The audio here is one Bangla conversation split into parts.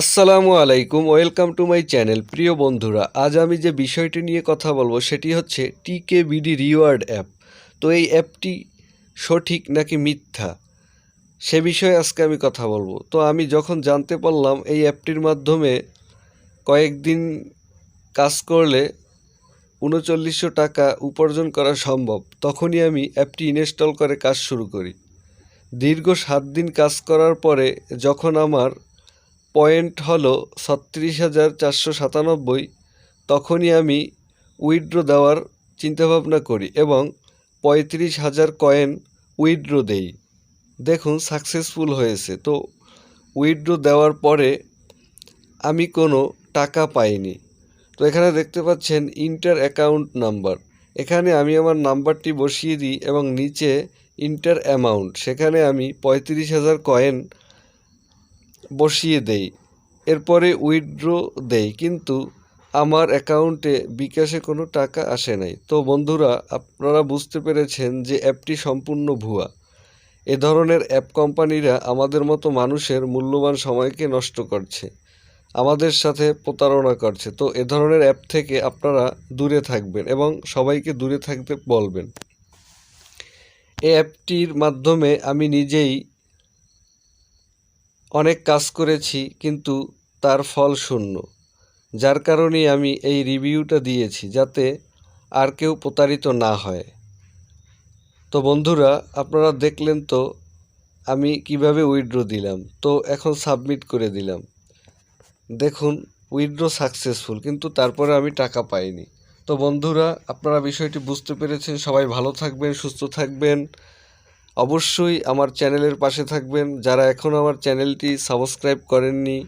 আসসালামু আলাইকুম, ওয়েলকাম টু মাই চ্যানেল। প্রিয় বন্ধুরা, আজ আমি যে বিষয়টি নিয়ে কথা বলবো সেটি হচ্ছে টিকেবিডি রিওয়ার্ড অ্যাপ। তো এই অ্যাপটি সঠিক নাকি মিথ্যা সে বিষয়ে আজকে আমি কথা বলবো। তো আমি যখন জানতে পারলাম এই অ্যাপটির মাধ্যমে কয়েকদিন কাজ করলে ৩৯০০ টাকা উপার্জন করা সম্ভব, তখনই আমি অ্যাপটি ইনস্টল করে কাজ শুরু করি। দীর্ঘ ৭ দিন কাজ করার পরে যখন আমার পয়েন্ট হলো ৩৬,৪৯৭, তখনই আমি উইথড্র দেওয়ার চিন্তাভাবনা করি এবং ৩৫,০০০ কয়েন উইথড্র দেই। দেখুন সাকসেসফুল হয়েছে। তো উইথড্র দেওয়ার পরে আমি কোনো টাকা পাইনি। তো এখানে দেখতে পাচ্ছেন ইন্টার অ্যাকাউন্ট নাম্বার, এখানে আমি আমার নাম্বারটি বসিয়ে দিই এবং নিচে ইন্টার অ্যামাউন্ট, সেখানে আমি ৩৫,০০০ কয়েন বসিয়ে দেই। এরপরে উইথড্র দেই, কিন্তু আমার অ্যাকাউন্টে বিকাশে কোনো টাকা আসে নাই। তো বন্ধুরা, আপনারা বুঝতে পেরেছেন যে অ্যাপটি সম্পূর্ণ ভুয়া। এ ধরনের অ্যাপ কোম্পানিরা আমাদের মতো মানুষের মূল্যবান সময়কে নষ্ট করছে, আমাদের সাথে প্রতারণা করছে। তো এ ধরনের অ্যাপ থেকে আপনারা দূরে থাকবেন এবং সবাইকে দূরে থাকতে বলবেন। এই অ্যাপটির মাধ্যমে আমি নিজেই অনেক কাজ করেছি, কিন্তু তার ফল শূন্য। যার কারণেই আমি এই রিভিউটা দিয়েছি, যাতে আর কেউ প্রতারিত না হয়। তো বন্ধুরা, আপনারা দেখলেন তো আমি কিভাবে উইথড্র দিলাম। তো এখন সাবমিট করে দিলাম। দেখুন উইথড্র সাকসেসফুল, কিন্তু তারপরে আমি টাকা পাইনি। তো বন্ধুরা, আপনারা বিষয়টি বুঝতে পেরেছেন। সবাই ভালো থাকবেন, সুস্থ থাকবেন। অবশ্যই আমার চ্যানেলের পাশে থাকবেন। যারা এখনও আমার চ্যানেলটি সাবস্ক্রাইব করেননি,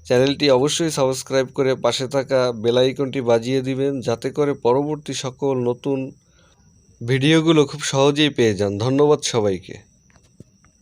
চ্যানেলটি অবশ্যই সাবস্ক্রাইব করে পাশে থাকা বেল আইকনটি বাজিয়ে দিবেন, যাতে করে পরবর্তী সকল নতুন ভিডিওগুলো খুব সহজেই পেয়ে যান। ধন্যবাদ সবাইকে।